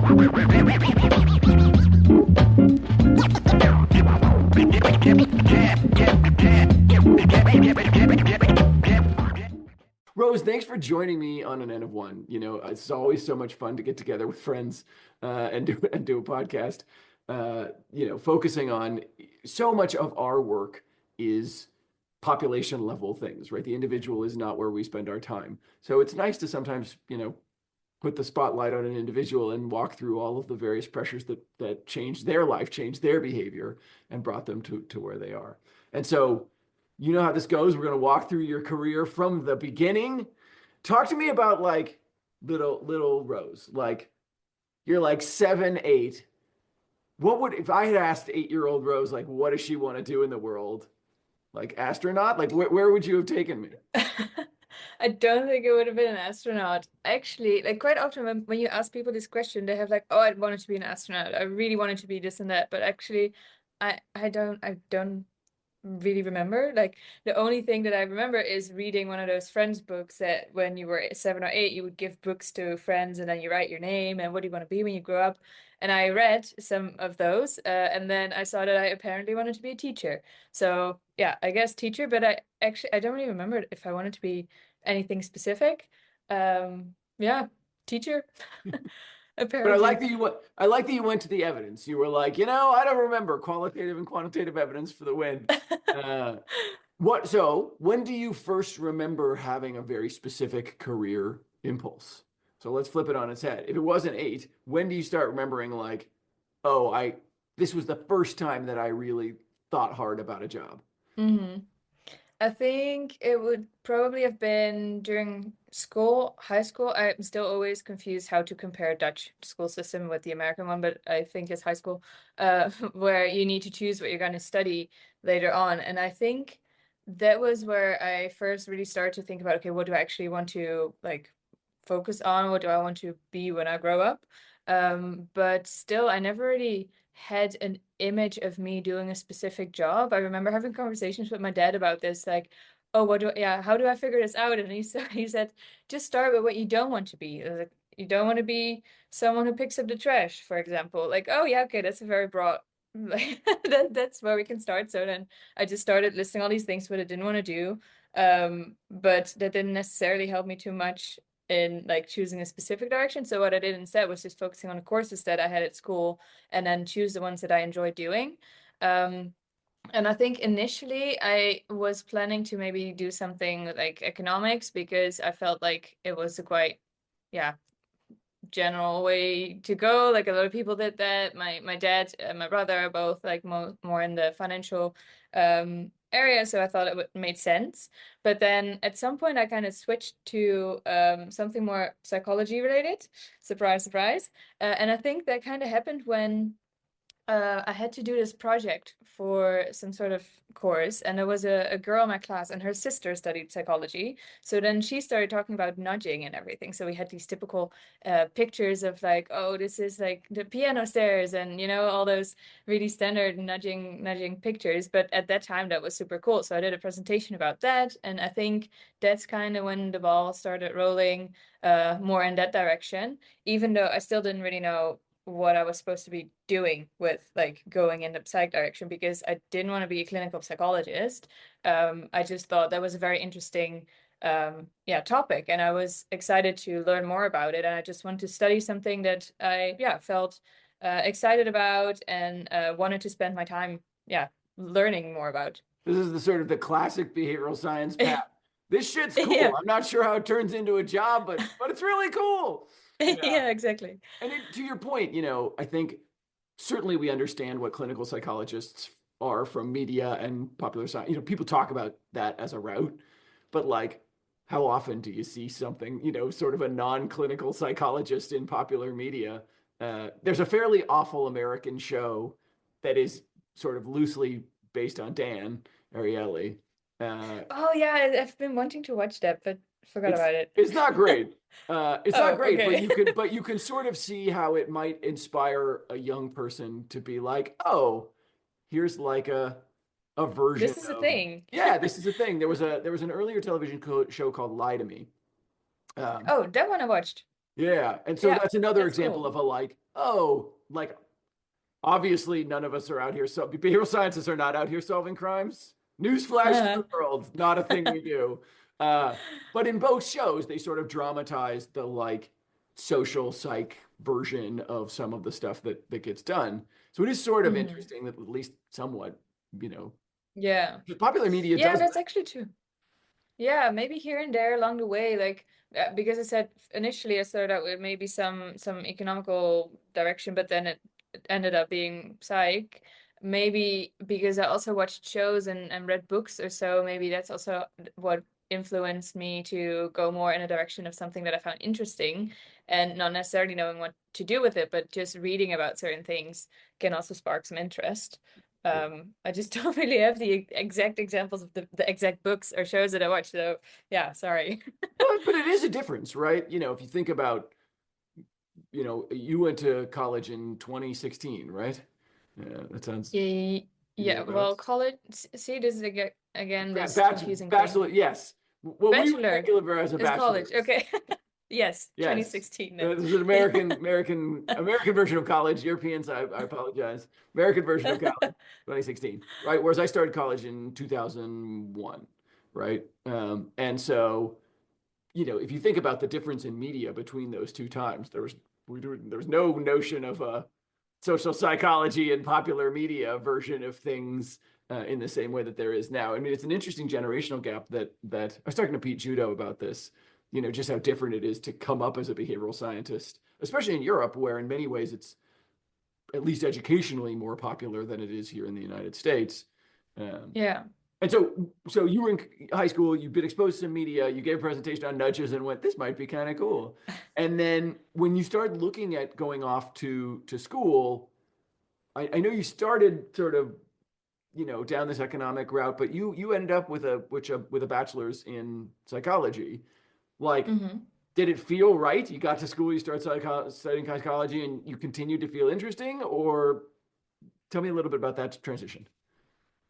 Rose, thanks for joining me on an N of One. It's always so much fun to get together with friends and do a podcast. Focusing on so much of our work is population level things, right? The individual is not where we spend our time. So it's nice to sometimes, put the spotlight on an individual and walk through all of the various pressures that changed their life, changed their behavior, and brought them to where they are. And so you know how this goes. We're going to walk through your career from the beginning. Talk to me about like little Rose. Like you're like 7, 8. If I had asked 8-year-old Rose, like, what does she want to do in the world? Like astronaut? Like where would you have taken me? I don't think it would have been an astronaut. Actually, like quite often when you ask people this question, they have like, oh, I wanted to be an astronaut. I really wanted to be this and that. But actually, I don't really remember. Like the only thing that I remember is reading one of those friends books that when you were 7 or 8, you would give books to friends and then you write your name and what do you want to be when you grow up. And I read some of those, and then I saw that I apparently wanted to be a teacher. So yeah, I guess teacher, but I don't really remember if I wanted to be anything specific. Yeah, teacher, But I like apparently. that you went to the evidence. You were like, I don't remember qualitative and quantitative evidence for the win. Uh, so when do you first remember having a very specific career impulse? So let's flip it on its head. If it wasn't 8, when do you start remembering like, oh, this was the first time that I really thought hard about a job? hmm I think it would probably have been during school, high school. I'm still always confused how to compare Dutch school system with the American one, but I think it's high school, where you need to choose what you're going to study later on. And I think that was where I first really started to think about, okay, what do I actually want to like focus on? What do I want to be when I grow up? But still, I never really had an image of me doing a specific job. I remember having conversations with my dad about this, like, oh, how do I figure this out? And he said, just start with what you don't want to be. Like, you don't want to be someone who picks up the trash, for example. Like, oh yeah, okay, that's a very broad, like that's where we can start. So then I just started listing all these things what I didn't want to do. But that didn't necessarily help me too much in like choosing a specific direction. So what I did instead was just focusing on the courses that I had at school and then choose the ones that I enjoyed doing. Um, and I think initially I was planning to maybe do something like economics because I felt like it was a quite, yeah, general way to go. Like a lot of people did that. My dad and my brother are both like more in the financial area, so I thought it made sense. But then at some point I kind of switched to something more psychology related. Surprise, surprise. And I think that kind of happened when I had to do this project for some sort of course, and there was a girl in my class, and her sister studied psychology. So then she started talking about nudging and everything. So we had these typical pictures of like, oh, this is like the piano stairs, and all those really standard nudging pictures. But at that time, that was super cool. So I did a presentation about that, and I think that's kind of when the ball started rolling more in that direction. Even though I still didn't really know what I was supposed to be doing with like going in the psych direction because I didn't want to be a clinical psychologist. I just thought that was a very interesting topic, and I was excited to learn more about it. And I just wanted to study something that I felt excited about and wanted to spend my time learning more about. This is the sort of the classic behavioral science path. This shit's cool. Yeah. I'm not sure how it turns into a job, but it's really cool. Yeah. Yeah, exactly. And to your point, I think certainly we understand what clinical psychologists are from media and popular science. People talk about that as a route, but like, how often do you see something, sort of a non-clinical psychologist in popular media? There's a fairly awful American show that is sort of loosely based on Dan Ariely. Oh yeah, I've been wanting to watch that, but forgot It's about it. it's not great. It's not Oh, great, but okay. you can sort of see how it might inspire a young person to be like, oh, here's like a version This is a of, thing. yeah, this is a thing. There was an earlier television show called Lie to Me. Um, Oh, that one I watched. yeah, and so Yeah, that's another that's example cool. of a like, oh, like obviously none of us are out here. So behavioral scientists are not out here solving crimes. Newsflash to the world, not a thing we do. Uh, but in both shows, they sort of dramatize the like social psych version of some of the stuff that gets done. So it is sort of Mhm. interesting that at least somewhat, you know, Yeah. popular media Yeah, does that's that. actually true. Yeah, maybe here and there along the way, like because I said initially I started out with maybe some economical direction, but then it ended up being psych. Maybe because I also watched shows and read books or so, maybe that's also what influenced me to go more in a direction of something that I found interesting and not necessarily knowing what to do with it, but just reading about certain things can also spark some interest. I just don't really have the exact examples of the exact books or shows that I watch. So yeah, sorry. But it is a difference, right? You know, if you think about, you know, you went to college in 2016, right? Yeah, that sounds Ye- Yeah, well, thereabouts. college, see, this is again this confusing thing. Bachelor, yes. What we would Bachelor categorize as a is college. bachelor's. Okay. Yes, Yes. 2016 then. This is an Yeah. American version of college. Europeans, I apologize. American version of college, 2016, right? Whereas I started college in 2001, right? And so, you know, if you think about the difference in media between those two times, there was no notion of a social psychology and popular media version of things in the same way that there is now. I mean, it's an interesting generational gap that I was talking to Pete Judo about this, you know, just how different it is to come up as a behavioral scientist, especially in Europe, where in many ways it's at least educationally more popular than it is here in the United States. Um, Yeah. and so you were in high school, you've been exposed to some media, you gave a presentation on nudges and went, this might be kind of cool. And then when you started looking at going off to school, I know you started sort of, you know, down this economic route, but you ended up with a bachelor's in psychology. Like, Hmm. did it feel right? You got to school, you started studying psychology, and you continued to feel interesting, or tell me a little bit about that transition.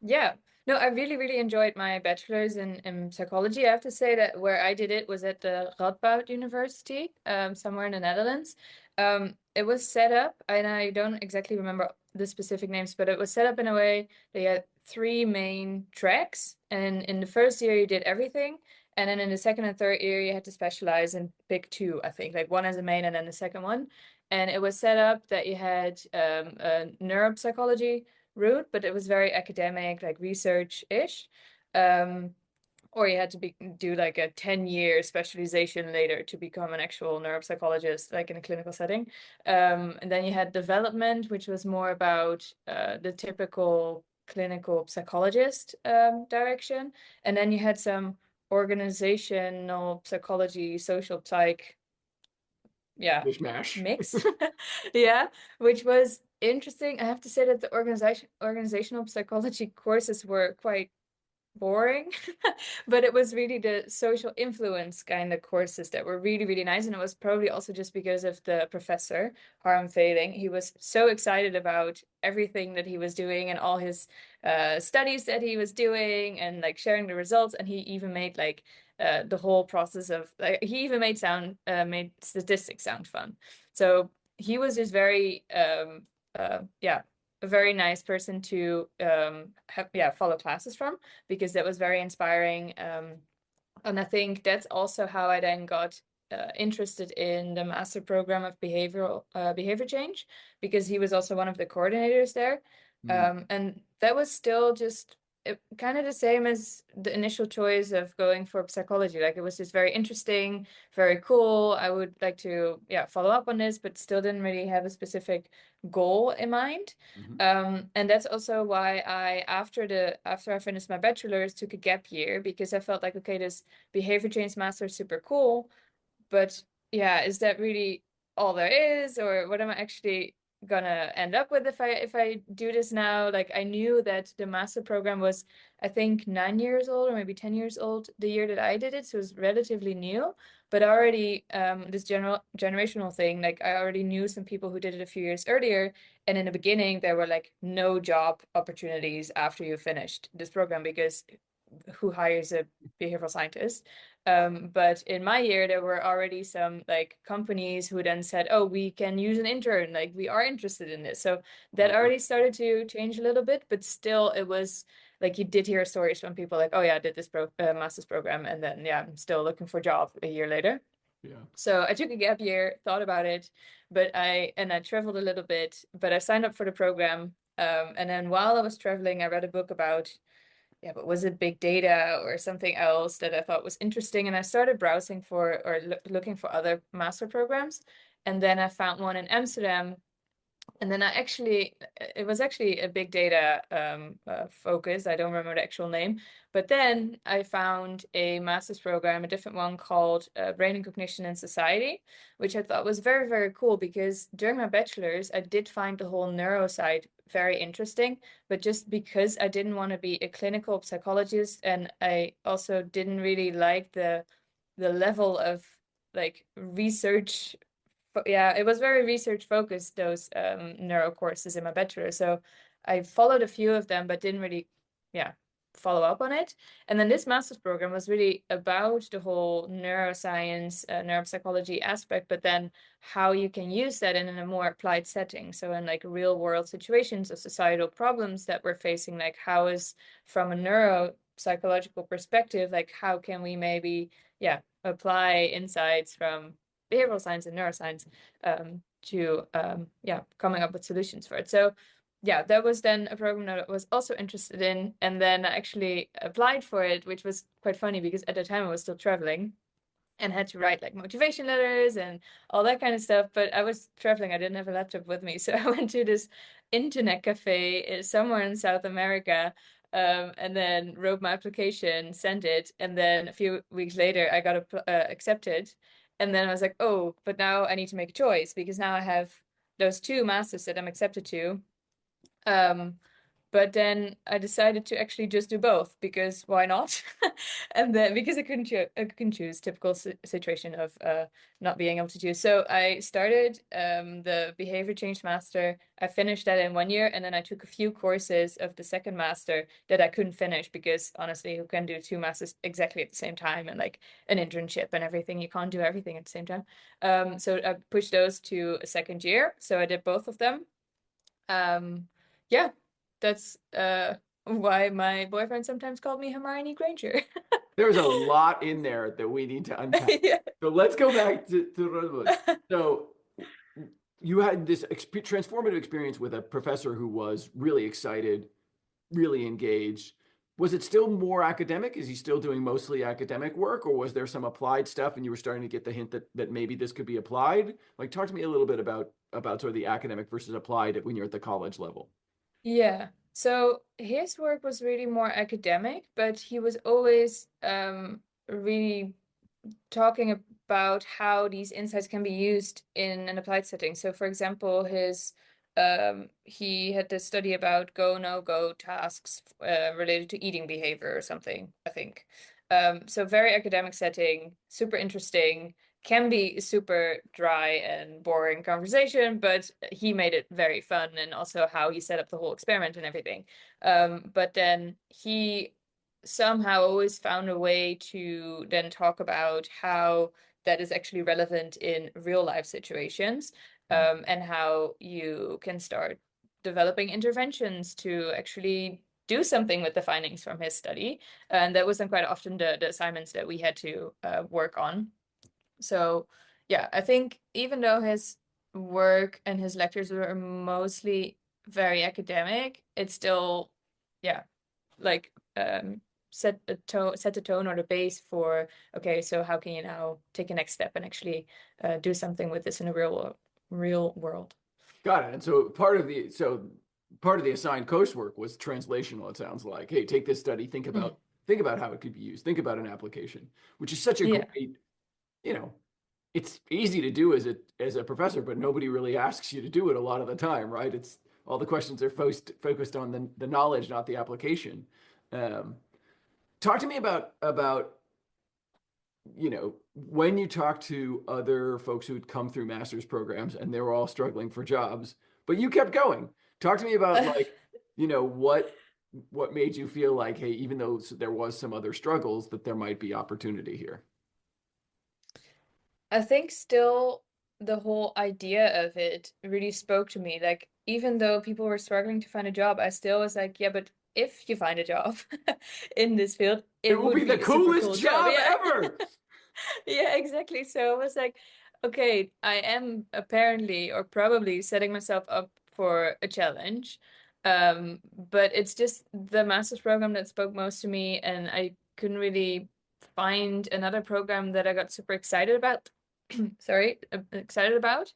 Yeah. No, I really, really enjoyed my bachelor's in psychology. I have to say that where I did it was at the Radboud University, somewhere in the Netherlands. It was set up, and I don't exactly remember the specific names, but it was set up in a way they had three main tracks. And in the first year, you did everything. And then in the second and third year, you had to specialize and pick two, I think, like one as a main and then the second one. And it was set up that you had a neuropsychology route, but it was very academic, like research-ish. Um, or you had to do like a 10-year specialization later to become an actual neuropsychologist, like in a clinical setting. And then you had development, which was more about the typical clinical psychologist direction. And then you had some organizational psychology, social psych, yeah, Mishmash. mix. Yeah, which was interesting. I have to say that the organizational psychology courses were quite boring, but it was really the social influence kind of courses that were really, really nice. And it was probably also just because of the professor, Harm Failing. He was so excited about everything that he was doing and all his studies that he was doing and like sharing the results. And he even made like the whole process of like he even made statistics sound fun. So he was just very yeah, a very nice person to have follow classes from because that was very inspiring. And I think that's also how I then got interested in the master program of behavior change because he was also one of the coordinators there. Mm. And that was still just kind of the same as the initial choice of going for psychology. Like it was just very interesting, very cool. I would like to, yeah, follow up on this, but still didn't really have a specific goal in mind. Mhm. And that's also why after I finished my bachelor's, took a gap year because I felt like, okay, this behavior change master is super cool, but yeah, is that really all there is, or what am I actually gonna end up with if I do this now? Like I knew that the master program was, I think, 9 years old or maybe 10 years old the year that I did it, so it was relatively new. But already this general generational thing, like I already knew some people who did it a few years earlier, and in the beginning there were like no job opportunities after you finished this program because who hires a behavioral scientist? But in my year, there were already some like companies who then said, "Oh, we can use an intern. Like we are interested in this." So that Okay. already started to change a little bit, but still, it was like you did hear stories from people like, "Oh yeah, I did this master's program, and then yeah, I'm still looking for a job a year later." Yeah. So I took a gap year, thought about it, but I traveled a little bit, but I signed up for the program. And then while I was traveling, I read a book about, yeah, but was it big data or something else that I thought was interesting? And I started browsing for or looking for other master programs. And then I found one in Amsterdam, and then it was actually a big data focus. I don't remember the actual name. But then I found a master's program, a different one called Brain and Cognition in Society, which I thought was very, very cool because during my bachelor's, I did find the whole neuro side very interesting. But just because I didn't want to be a clinical psychologist, and I also didn't really like the level of like research, yeah, it was very research focused, those neuro courses in my bachelor. So I followed a few of them, but didn't really, yeah, follow up on it. And then this master's program was really about the whole neuroscience, neuropsychology aspect, but then how you can use that in a more applied setting. So in like real world situations of societal problems that we're facing, like how is from a neuropsychological perspective, like how can we maybe, yeah, apply insights from behavioral science and neuroscience to yeah, coming up with solutions for it. So yeah, that was then a program that I was also interested in, and then I actually applied for it, which was quite funny because at the time I was still traveling and had to write like motivation letters and all that kind of stuff. But I was traveling, I didn't have a laptop with me, so I went to this internet cafe somewhere in South America. And then wrote my application, sent it, and then a few weeks later, I got accepted. And then I was like, oh, but now I need to make a choice because now I have those two masters that I'm accepted to. Um, but then I decided to actually just do both because why not? And then because I couldn't choose, typical situation of not being able to choose. So I started the behavior change master. I finished that in 1 year, and then I took a few courses of the second master that I couldn't finish because honestly, who can do two masters exactly at the same time and like an internship and everything? You can't do everything at the same time. So I pushed those to a second year. So I did both of them. Um, yeah, that's why my boyfriend sometimes called me Hermione Granger. There's a lot in there that we need to unpack. Yeah. So let's go back to Rosewood. So you had this transformative experience with a professor who was really excited, really engaged. Was it still more academic? Is he still doing mostly academic work, or was there some applied stuff and you were starting to get the hint that maybe this could be applied? Like, talk to me a little bit about sort of the academic versus applied when you're at the college level. Yeah. So his work was really more academic, but he was always really talking about how these insights can be used in an applied setting. So for example, his he had this study about go no go tasks related to eating behavior or something, I think. So very academic setting, super interesting, can be super dry and boring conversation, but he made it very fun, and also how he set up the whole experiment and everything. But then he somehow always found a way to then talk about how that is actually relevant in real life situations, and how you can start developing interventions to actually do something with the findings from his study. And that was then quite often the assignments that we had to work on. So yeah, I think even though his work and his lectures were mostly very academic, it's still, yeah, like set the tone or the base for, okay, so how can you now take a next step and actually do something with this in a real world? Got it. And so part of the assigned coursework was translational, it sounds like. Hey, take this study, Mm. think about how it could be used, think about an application, which is such a Yeah. great, you know, it's easy to do as a professor, but nobody really asks you to do it a lot of the time, right? It's all the questions are focused on the knowledge, not the application. Um, talk to me about when you talk to other folks who'd come through master's programs and they were all struggling for jobs, but you kept going. Talk to me about like, what made you feel like, hey, even though there was some other struggles, that there might be opportunity here. I think still the whole idea of it really spoke to me. Like, even though people were struggling to find a job, I still was like, yeah, but if you find a job in this field, It it will would be the be a super coolest cool job. job Yeah. ever. Yeah, exactly. So I was like, okay, I am apparently or probably setting myself up for a challenge. But it's just the master's program that spoke most to me, and I couldn't really find another program that I got super excited about. Sorry, excited about.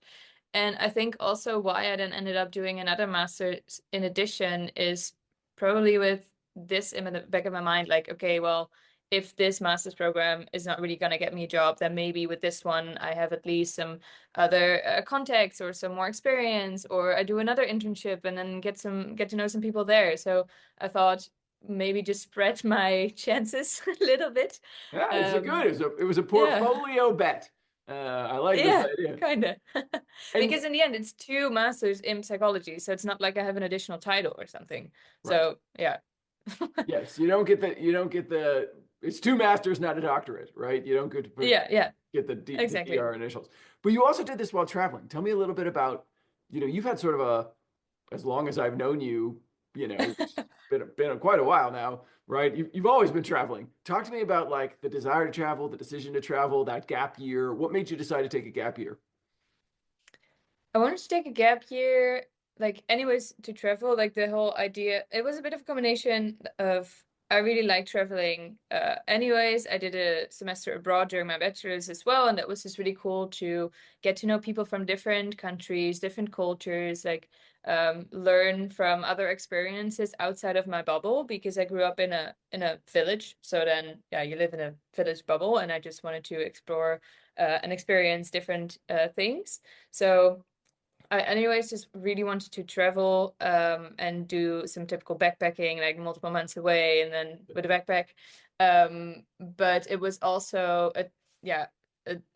And I think also why I then ended up doing another master's in addition is probably with this in the back of my mind, like, okay, well, if this master's program is not really going to get me a job, then maybe with this one, I have at least some other contacts or some more experience, or I do another internship and then get to know some people there. So I thought maybe just spread my chances a little bit. Yeah, it's a good. Um, It was a yeah. portfolio bet. I like this Yeah, idea. kind of. And Because in the end, it's two masters in psychology, so it's not like I have an additional title or something. right. So, yeah. Yes, you don't get the it's two masters, not a doctorate, right? You don't get to Yeah, yeah, get the exactly. DR initials. But you also did this while traveling. Tell me a little bit about, you've had sort of as long as I've known you, which has been quite a while now, right? You've always been traveling. Talk to me about like the desire to travel, the decision to travel, that gap year. What made you decide to take a gap year? I wanted to take a gap year, like, anyways, to travel. Like, the whole idea, it was a bit of a combination of I really like traveling. Anyways, I did a semester abroad during my bachelor's as well, and that was just really cool to get to know people from different countries, different cultures, like, learn from other experiences outside of my bubble because I grew up in a village. So then, yeah, you live in a village bubble, and I just wanted to explore and experience different things. So I anyways just really wanted to travel and do some typical backpacking, like multiple months away and then with a backpack. But it was also yeah,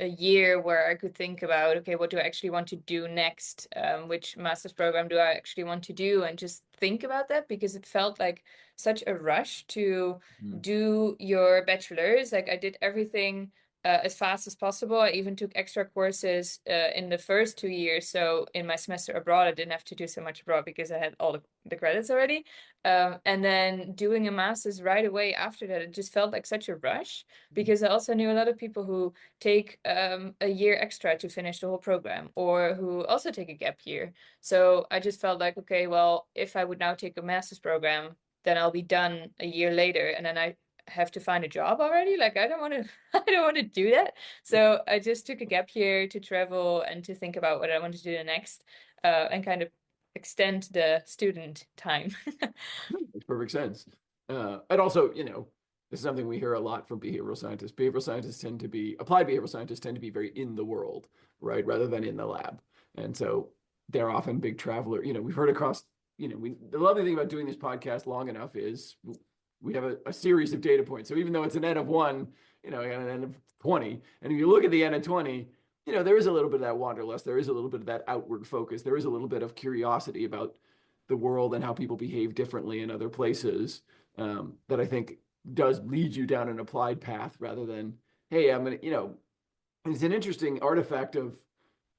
a year where I could think about, okay, what do I actually want to do next? Which master's program do I actually want to do? And just think about that because it felt like such a rush to Hmm. do your bachelor's. Like, I did everything as fast as possible. I even took extra courses in the first 2 years. So in my semester abroad, I didn't have to do so much abroad because I had all the credits already. And then doing a master's right away after that, it just felt like such a rush because I also knew a lot of people who take a year extra to finish the whole program or who also take a gap year. So I just felt like, okay, well, if I would now take a master's program, then I'll be done a year later. And then I have to find a job already. Like, I don't want to I don't want to do that. So I just took a gap year to travel and to think about what I want to do next, and kind of extend the student time. Makes perfect sense. And also, this is something we hear a lot from behavioral scientists. Applied behavioral scientists tend to be very in the world, right, rather than in the lab. And so they're often big traveler. We've heard across, the lovely thing about doing this podcast long enough is we have a series of data points. So even though it's an N of one, I got an N of 20. And if you look at the N of 20, there is a little bit of that wanderlust. There is a little bit of that outward focus. There is a little bit of curiosity about the world and how people behave differently in other places, that I think does lead you down an applied path rather than, hey, I'm gonna, it's an interesting artifact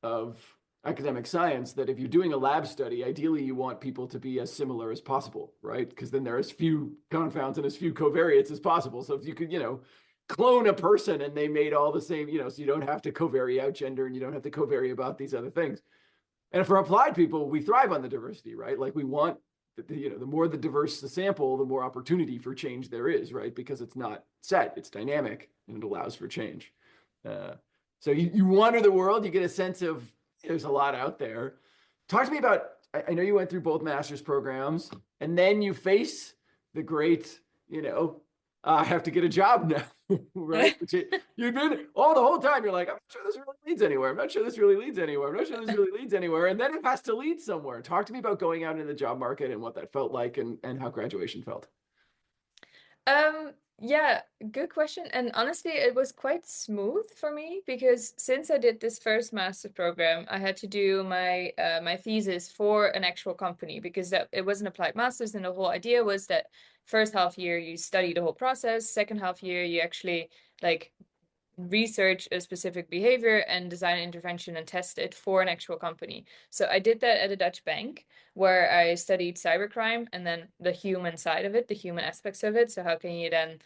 of academic science that if you're doing a lab study, ideally you want people to be as similar as possible, right? Because then there are as few confounds and as few covariates as possible. So if you could, clone a person and they made all the same, so you don't have to covary out gender and you don't have to covary about these other things. And for applied people, we thrive on the diversity, right? Like we want, the more the diverse the sample, the more opportunity for change there is, right? Because it's not set, it's dynamic, and it allows for change. Uh, so you wander the world, you get a sense of there's a lot out there. Talk to me about, I know you went through both master's programs, and then you face the great, I have to get a job now, right? You've been all the whole time. You're like, I'm not sure this really leads anywhere. I'm not sure this really leads anywhere. I'm not sure this really leads anywhere. And then it has to lead somewhere. Talk to me about going out in the job market and what that felt like and how graduation felt. Yeah, good question. And honestly, it was quite smooth for me because since I did this first master's program, I had to do my thesis for an actual company because it was an applied master's, and the whole idea was that first half year you study the whole process, second half year you actually like research a specific behavior and design an intervention and test it for an actual company. So I did that at a Dutch bank where I studied cybercrime and then the human side of it, the human aspects of it. So how can you then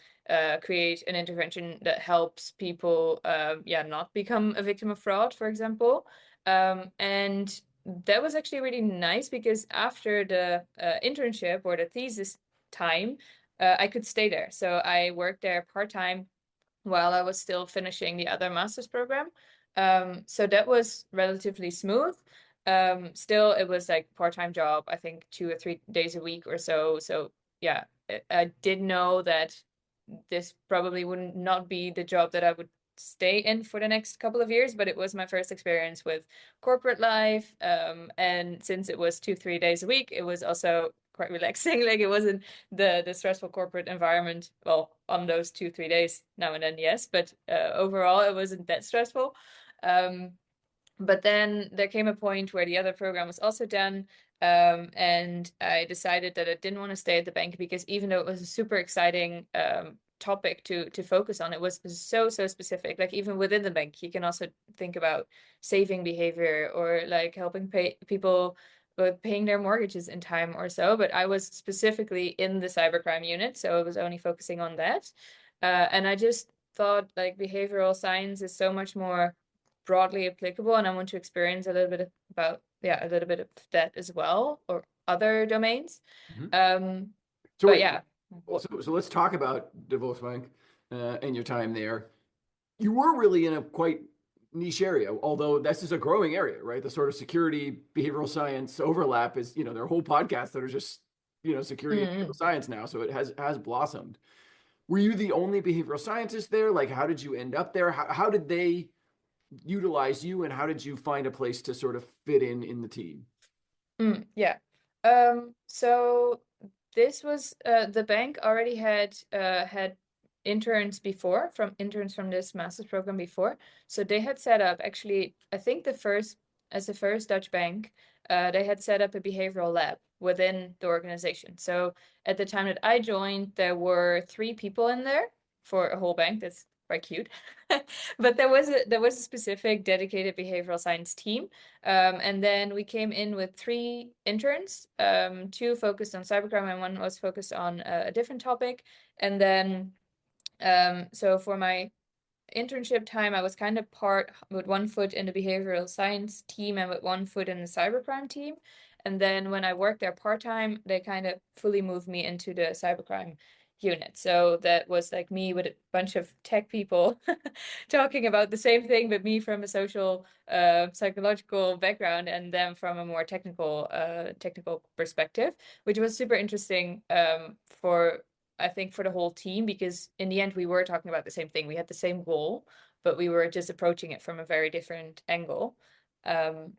create an intervention that helps people, not become a victim of fraud, for example. And that was actually really nice because after the internship or the thesis time, I could stay there. So I worked there part-time while I was still finishing the other master's program. So that was relatively smooth. Still, it was like part-time job, I think 2 or 3 days a week or so. So yeah, I did know that this probably would not be the job that I would stay in for the next couple of years, but it was my first experience with corporate life. And since it was 2, 3 days a week, it was also quite relaxing. Like it wasn't the stressful corporate environment. Well, on those 2, 3 days now and then, yes, but overall, it wasn't that stressful. Um, but then there came a point where the other program was also done. And I decided that I didn't want to stay at the bank because even though it was a super exciting topic to focus on, it was so specific. Like even within the bank, you can also think about saving behavior or like helping people with paying their mortgages in time or so. But I was specifically in the cybercrime unit, so I was only focusing on that. And I just thought like behavioral science is so much more broadly applicable, and I want to experience a little bit about a little bit of that as well, or other domains. Mhm. Um, So but wait, yeah. so let's talk about the Volksbank and your time there. You were really in a quite niche area, although this is a growing area, right? The sort of security behavioral science overlap is, there are whole podcasts that are just, security and behavioral Mm-hmm. science now. So it has blossomed. Were you the only behavioral scientist there? Like, how did you end up there? How did they utilize you, and how did you find a place to sort of fit in the team? Yeah. So this was the bank already had interns from this master's program before. So they had set up actually, I think the first Dutch bank, they had set up a behavioral lab within the organization. So at the time that I joined, there were 3 people in there for a whole bank. That's quite cute. But there was a specific dedicated behavioral science team. And then we came in with 3 interns, 2 focused on cybercrime and 1 was focused on a different topic. And then, so for my internship time, I was kind of part with 1 foot in the behavioral science team and with 1 foot in the cybercrime team. And then when I worked there part-time, they kind of fully moved me into the cybercrime unit. So that was like me with a bunch of tech people talking about the same thing, but me from a social, psychological background and them from a more technical perspective, which was super interesting for I think for the whole team, because in the end we were talking about the same thing. We had the same goal, but we were just approaching it from a very different angle.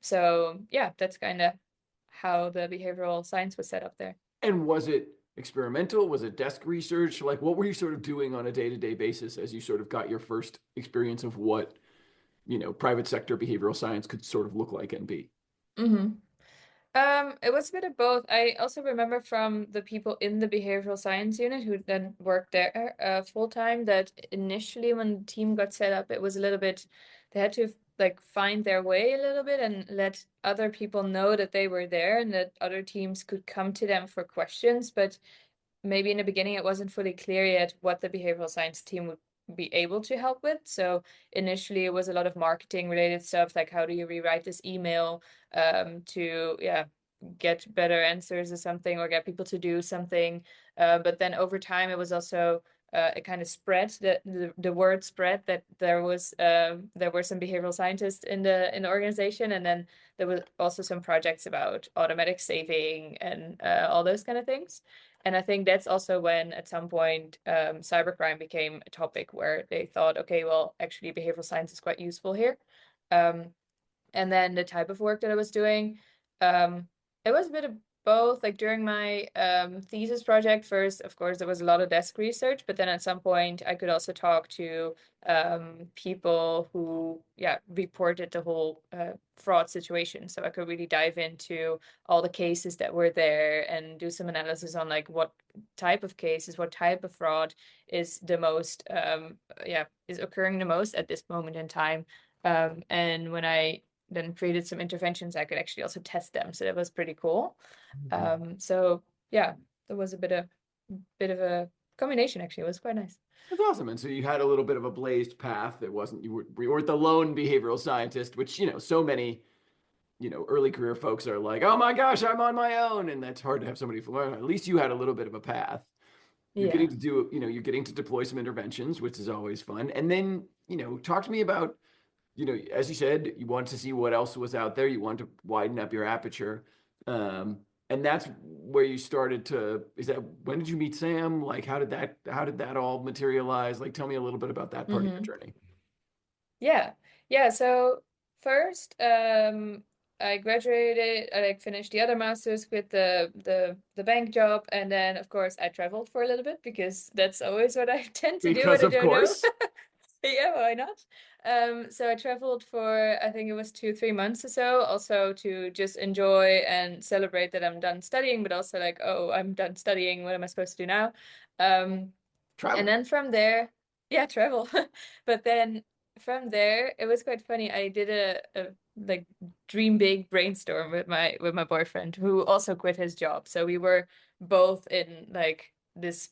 So yeah, that's kind of how the behavioral science was set up there. And was it experimental? Was it desk research? Like, what were you sort of doing on a day-to-day basis as you sort of got your first experience of what, private sector behavioral science could sort of look like and be? Mm-hmm. It was a bit of both. I also remember from the people in the behavioral science unit who then worked there full time that initially when the team got set up, it was a little bit, they had to like find their way a little bit and let other people know that they were there and that other teams could come to them for questions. But maybe in the beginning it wasn't fully clear yet what the behavioral science team would be able to help with. So initially it was a lot of marketing related stuff, like how do you rewrite this email to get better answers or something, or get people to do something. But then over time it was also it kind of spread, the word spread that there were some behavioral scientists in the organization, and then there was also some projects about automatic saving and all those kind of things. And I think that's also when, at some point, cybercrime became a topic where they thought, okay, well, actually, behavioral science is quite useful here. Um, and then the type of work that I was doing, it was a bit of both. Like during my thesis project, first, of course, there was a lot of desk research, but then at some point I could also talk to people who, yeah, reported the whole fraud situation. So I could really dive into all the cases that were there and do some analysis on like what type of cases, what type of fraud is the most, yeah, is occurring the most at this moment in time. And when I then created some interventions, I could actually also test them. So that was pretty cool. So yeah, there was a bit of a combination actually. It was quite nice. That's awesome. And so you had a little bit of a blazed path. It wasn't you weren't the lone behavioral scientist, which so many early career folks are like, oh my gosh, I'm on my own, and that's hard to have somebody. At least you had a little bit of a path. You're getting Yeah. to do, you're getting to deploy some interventions, which is always fun. And then, talk to me about, as you said, you want to see what else was out there. You want to widen up your aperture. And that's where you started to, when did you meet Sam? Like, how did that all materialize? Like, tell me a little bit about that part of your journey. Yeah. Yeah. So first, I graduated, I like finished the other masters with the bank job, and then of course I traveled for a little bit because that's always what I tend to do when Because I of don't know. course, Yeah, why not? So I traveled for I think it was 2, 3 months or so, also to just enjoy and celebrate that I'm done studying, but also like, oh, I'm done studying. What am I supposed to do now? Um, and traveling. then from there, yeah, travel. But then from there, it was quite funny. I did a like dream big brainstorm with my boyfriend who also quit his job. So we were both in like this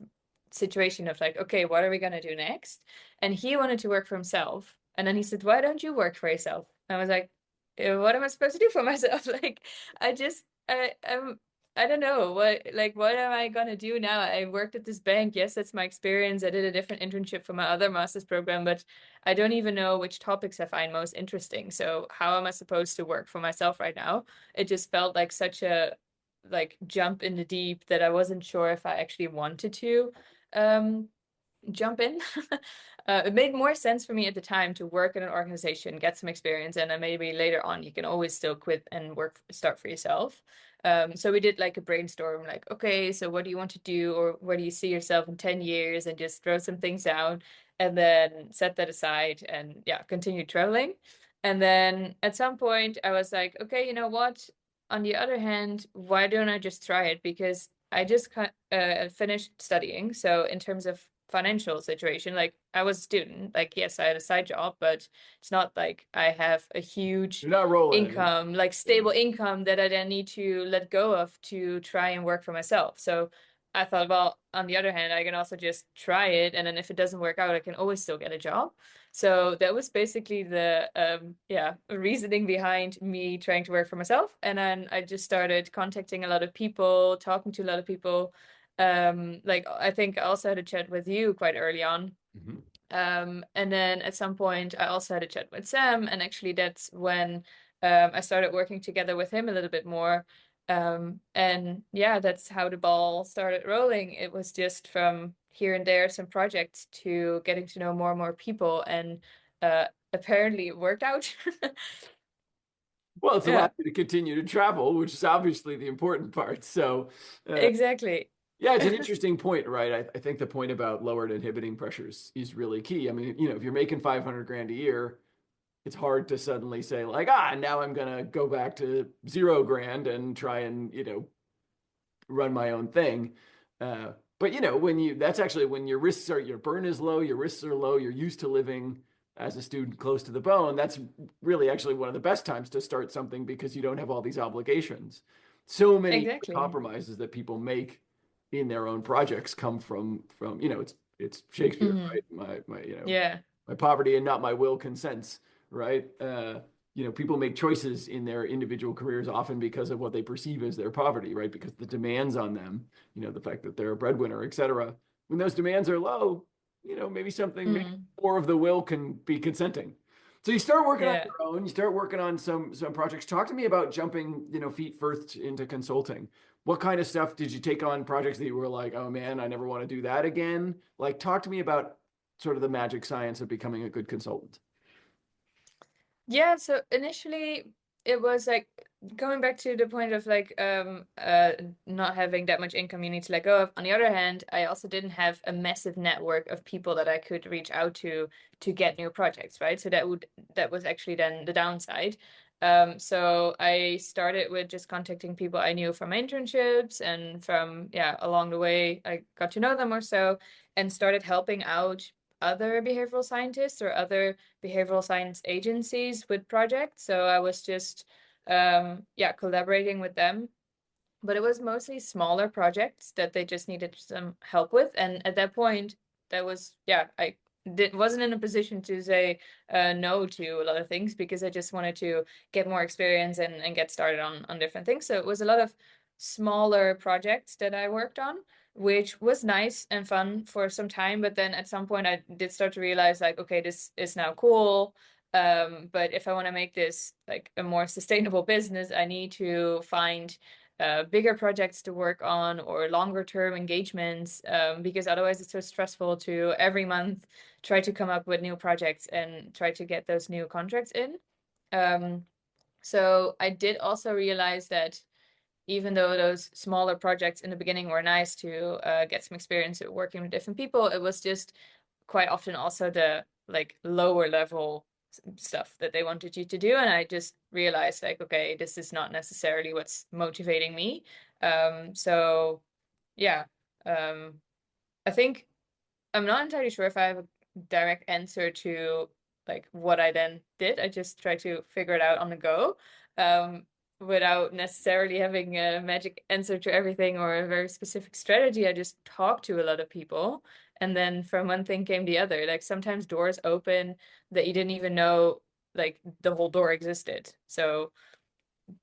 situation of like, okay, what are we gonna do next? And he wanted to work for himself. And then he said, why don't you work for yourself? And I was like, what am I supposed to do for myself? Like, I just, I don't know what am I gonna do now? I worked at this bank. Yes, that's my experience. I did a different internship for my other master's program, but I don't even know which topics I find most interesting. So how am I supposed to work for myself right now? It just felt like such a like jump in the deep that I wasn't sure if I actually wanted to um jump in. It made more sense for me at the time to work in an organization, get some experience, and then maybe later on you can always still quit and start for yourself. So we did like a brainstorm, like, okay, so what do you want to do, or where do you see yourself in 10 years, and just throw some things down and then set that aside and yeah, continue traveling. And then at some point I was like, okay, you know what? On the other hand, why don't I just try it? Because I just finished studying. So in terms of financial situation, like I was a student, like yes, I had a side job, but it's not like I have a huge You're not rolling in it. income, like Yeah. stable income that I then need to let go of to try and work for myself. So I thought, well, on the other hand, I can also just try it, and then if it doesn't work out, I can always still get a job. So that was basically the yeah, reasoning behind me trying to work for myself. And then I just started contacting a lot of people, talking to a lot of people. Like I think I also had a chat with you quite early on. Mhm. And then at some point I also had a chat with Sam, and actually that's when I started working together with him a little bit more. And yeah, that's how the ball started rolling. It was just from here and there some projects to getting to know more and more people, and apparently it worked out. Well, it's allowed Yeah, you to continue to travel, which is obviously the important part. So, exactly. yeah, it's an interesting point, right? I think the point about lowered inhibiting pressures is really key. I mean, if you're making 500 grand a year, it's hard to suddenly say like, now I'm gonna go back to 0 grand and try and, run my own thing. But that's actually when your burn is low, your risks are low, you're used to living as a student close to the bone. That's really actually one of the best times to start something because you don't have all these obligations. So many Exactly. compromises that people make in their own projects come from it's Shakespeare, Hmm. right? Yeah, My poverty and not my will consents, right? People make choices in their individual careers often because of what they perceive as their poverty, right? Because the demands on them, the fact that they're a breadwinner, et cetera. When those demands are low, maybe hmm, more of the will can be consenting. So you start working on yeah. your own, you start working on some projects. Talk to me about jumping, feet first into consulting. What kind of stuff did you take on projects that you were like, oh man, I never want to do that again? Like, talk to me about sort of the magic science of becoming a good consultant. Yeah, so initially it was like going back to the point of like not having that much income you need to let go of. On the other hand, I also didn't have a massive network of people that I could reach out to get new projects, right? So that was actually then the downside. So I started with just contacting people I knew from internships, and from, yeah, along the way I got to know them or so, and started helping out other behavioral scientists or other behavioral science agencies with projects. So I was just yeah, collaborating with them. But it was mostly smaller projects that they just needed some help with. And at that point, that was, yeah, wasn't in a position to say no to a lot of things, because I just wanted to get more experience and get started on different things. So it was a lot of smaller projects that I worked on, which was nice and fun for some time. But then at some point, I did start to realize, like, okay, this is now cool. But if I want to make this like a more sustainable business, I need to find bigger projects to work on, or longer term engagements, because otherwise it's so stressful to every month try to come up with new projects and try to get those new contracts in. Um, so I did also realize that even though those smaller projects in the beginning were nice to get some experience at working with different people, it was just quite often also the like lower level stuff that they wanted you to do. And I just realized, like, okay, this is not necessarily what's motivating me. So yeah, um, I think I'm not entirely sure if I have a direct answer to like what I then did. I just tried to figure it out on the go, um, without necessarily having a magic answer to everything or a very specific strategy. I just talked to a lot of people, and then from one thing came the other. Like sometimes doors open that you didn't even know like the whole door existed. So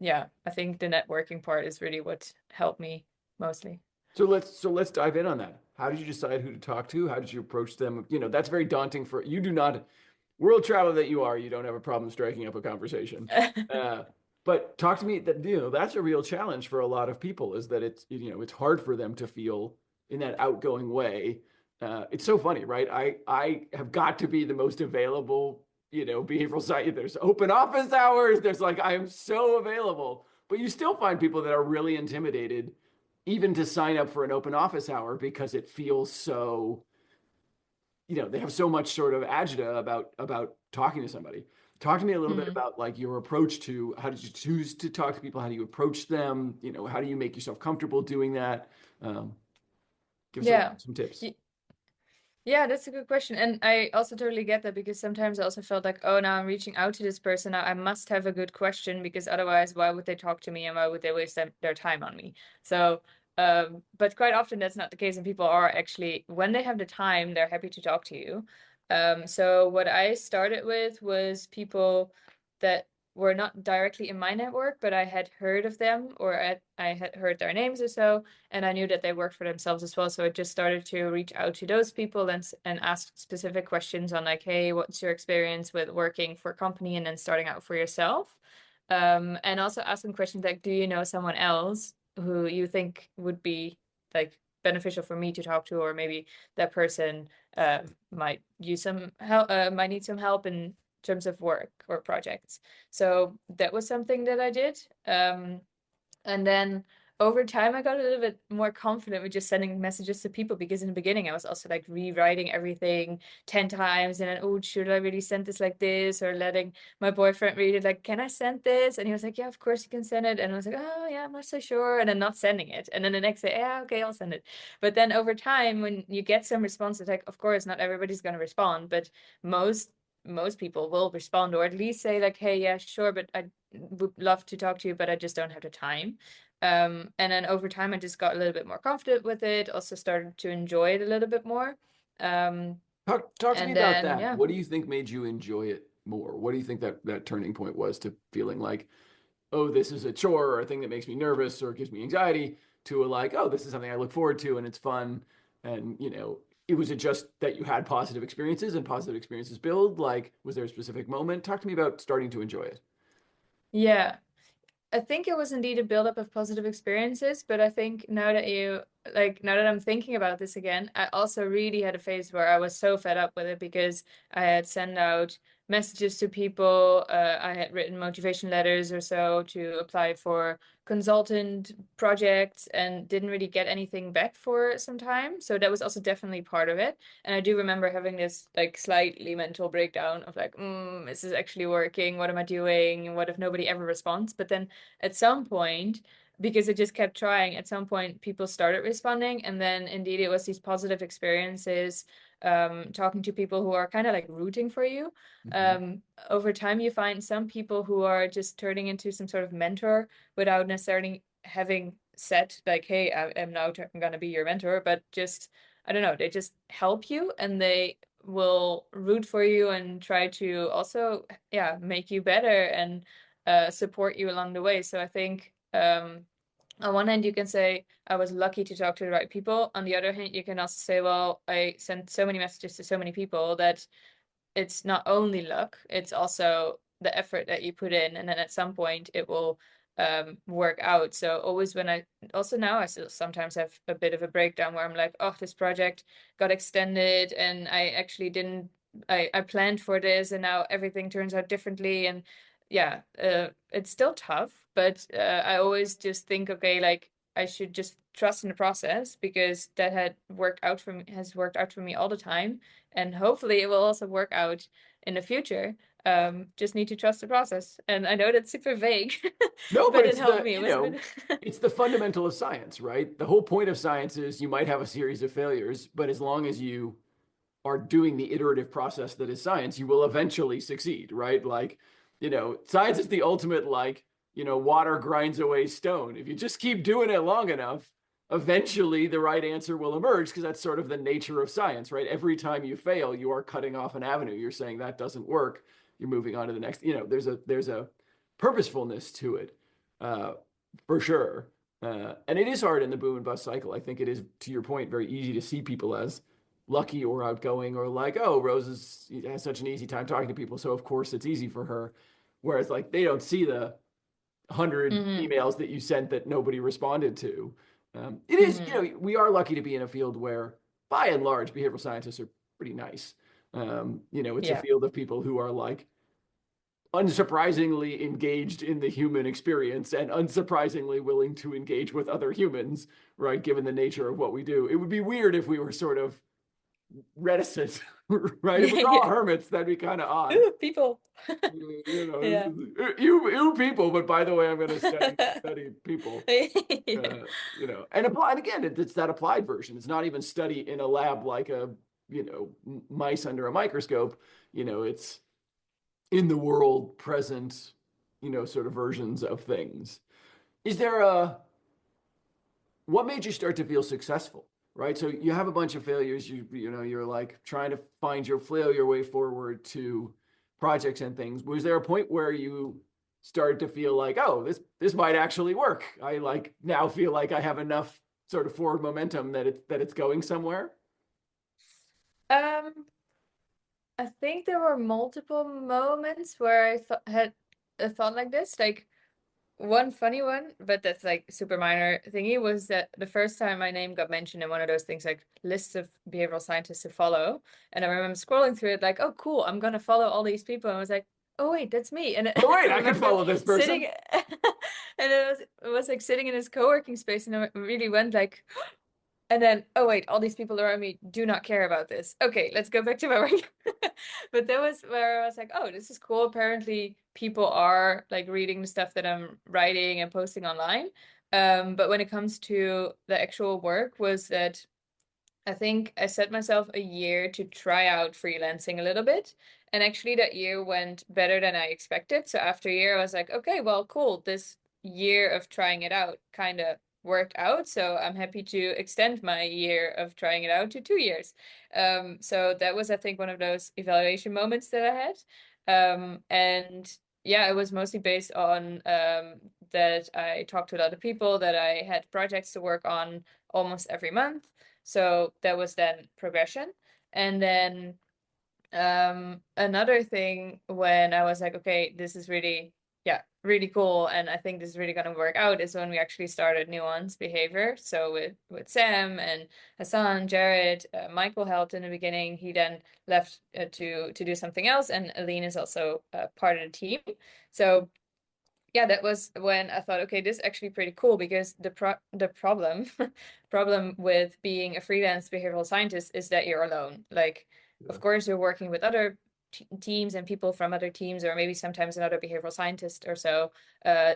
yeah, I think the networking part is really what helped me mostly. So let's dive in on that. How did you decide who to talk to? How did you approach them? You know, that's very daunting for you. Do not world traveler that you are. You don't have a problem striking up a conversation. Uh, but talk to me. That that's a real challenge for a lot of people. Is that it's hard for them to feel in that outgoing way. It's so funny, right? I have got to be the most available. Behavioral science. There's open office hours. There's like I am so available, but you still find people that are really intimidated even to sign up for an open office hour because it feels so, they have so much sort of agita about talking to somebody. Talk to me a little bit Mm. about like your approach to how did you choose to talk to people? How do you approach them? How do you make yourself comfortable doing that? Um, give us Yeah. some tips. Yeah, that's a good question. And I also totally get that, because sometimes I also felt like, oh, now I'm reaching out to this person. I must have a good question, because otherwise, why would they talk to me and why would they waste their time on me? So, but quite often that's not the case. And people are actually, when they have the time, they're happy to talk to you. So what I started with was people that were not directly in my network, but I had heard of them, or I had heard their names or so, and I knew that they worked for themselves as well. So I just started to reach out to those people and ask specific questions on like, hey, what's your experience with working for a company and then starting out for yourself? And also asking questions like, do you know someone else who you think would be like beneficial for me to talk to, or maybe that person might use some help, might need some help in terms of work or projects. So that was something that I did. And then over time, I got a little bit more confident with just sending messages to people, because in the beginning, I was also like rewriting everything 10 times. And then, oh, should I really send this like this? Or letting my boyfriend read it, like, can I send this? And he was like, yeah, of course you can send it. And I was like, oh, yeah, I'm not so sure. And then not sending it. And then the next day, yeah, okay, I'll send it. But then over time, when you get some responses, like, of course, not everybody's going to respond, but most most people will respond, or at least say like, hey, yeah, sure, but I would love to talk to you, but I just don't have the time. And then over time, I just got a little bit more confident with it, also started to enjoy it a little bit more. Um, Talk to me and about then, that. yeah. What do you think made you enjoy it more? What do you think that turning point was to feeling like, oh, this is a chore or a thing that makes me nervous or gives me anxiety, to a like, oh, this is something I look forward to and it's fun. And, was it just that you had positive experiences and positive experiences build? Like, was there a specific moment? Talk to me about starting to enjoy it. Yeah. I think it was indeed a buildup of positive experiences, but I think now that I'm thinking about this again, I also really had a phase where I was so fed up with it, because I had sent out messages to people. I had written motivation letters or so to apply for consultant projects and didn't really get anything back for some time. So that was also definitely part of it. And I do remember having this like slightly mental breakdown of like, is this actually working? What am I doing? What if nobody ever responds? But then at some point, because I just kept trying, at some point people started responding, and then indeed it was these positive experiences, talking to people who are kind of like rooting for you. Mhm. um, Over time you find some people who are just turning into some sort of mentor without necessarily having said like, hey, I am now gonna be your mentor, but just, I don't know, they just help you and they will root for you and try to also, yeah, make you better and support you along the way. So I think on one hand, you can say, I was lucky to talk to the right people. On the other hand, you can also say, well, I sent so many messages to so many people that it's not only luck, it's also the effort that you put in. And then at some point, it will work out. So always when I, also now I still sometimes have a bit of a breakdown where I'm like, oh, this project got extended and I actually didn't, I planned for this and now everything turns out differently. And yeah, it's still tough, but I always just think, okay, like I should just trust in the process because that had worked out for me, has worked out for me all the time, and hopefully it will also work out in the future. Just need to trust the process, and I know that's super vague, No, but but it it's helped the, me. It was a bit. it's the fundamental of science, right? The whole point of science is you might have a series of failures, but as long as you are doing the iterative process that is science, you will eventually succeed, right? Like, science is the ultimate, like, water grinds away stone. If you just keep doing it long enough, eventually the right answer will emerge because that's sort of the nature of science, right? Every time you fail, you are cutting off an avenue. You're saying that doesn't work. You're moving on to the next. There's a purposefulness to it, uh, for sure. And it is hard in the boom and bust cycle. I think it is, to your point, very easy to see people as lucky or outgoing or like, oh, has such an easy time talking to people, so of course it's easy for her. Whereas like they don't see the 100 Hmm. emails that you sent that nobody responded to. It is, Hmm. we are lucky to be in a field where, by and large, behavioral scientists are pretty nice. It's a Yeah. field of people who are like unsurprisingly engaged in the human experience and unsurprisingly willing to engage with other humans, right? Given the nature of what we do, it would be weird if we were sort of reticent, right? If we Yeah, were all yeah. hermits, that'd be kind of odd. Ooh, people. Yeah. You people, but by the way, I'm going to study people. Yeah. And apply. And again, it's that applied version. It's not even study in a lab like mice under a microscope. It's in the world present, sort of versions of things. Is there a What made you start to feel successful? Right. So you have a bunch of failures. You're like trying to find your way forward to projects and things. Was there a point where you started to feel like, oh, this might actually work? I like now feel like I have enough sort of forward momentum that it's going somewhere. Um, I think there were multiple moments where I thought had a thought like this. Like one funny one, but that's like super minor thingy, was that the first time my name got mentioned in one of those things like lists of behavioral scientists to follow, and I remember scrolling through it like, oh cool, I'm gonna follow all these people, and I was like, oh wait, that's me. And Oh I wait, I could remember follow this sitting person. and it was like sitting in this co-working space, and I really went like, and then, oh wait, all these people around me do not care about this. Okay, let's go back to my work. But that was where I was like, oh, this is cool. Apparently, people are like reading the stuff that I'm writing and posting online. But when it comes to the actual work, was that I think I set myself a year to try out freelancing a little bit. And actually, that year went better than I expected. So after a year, I was like, okay, well, cool. This year of trying it out kind of worked out. So I'm happy to extend my year of trying it out to 2 years. So that was, I think, one of those evaluation moments that I had. And yeah, it was mostly based on that I talked to a lot of people, that I had projects to work on almost every month. So that was then progression. And then another thing when I was like, okay, this is really yeah, really cool, and I think this is really going to work out, is when we actually started Nuance Behavior. So with Sam and Hassan, Jared, Michael helped in the beginning. He then left to do something else, and Aline is also part of the team. So yeah, that was when I thought, okay, this is actually pretty cool, because the problem with being a freelance behavioral scientist is that you're alone. Like, Yeah. of course, you're working with other teams and people from other teams, or maybe sometimes another behavioral scientist or so,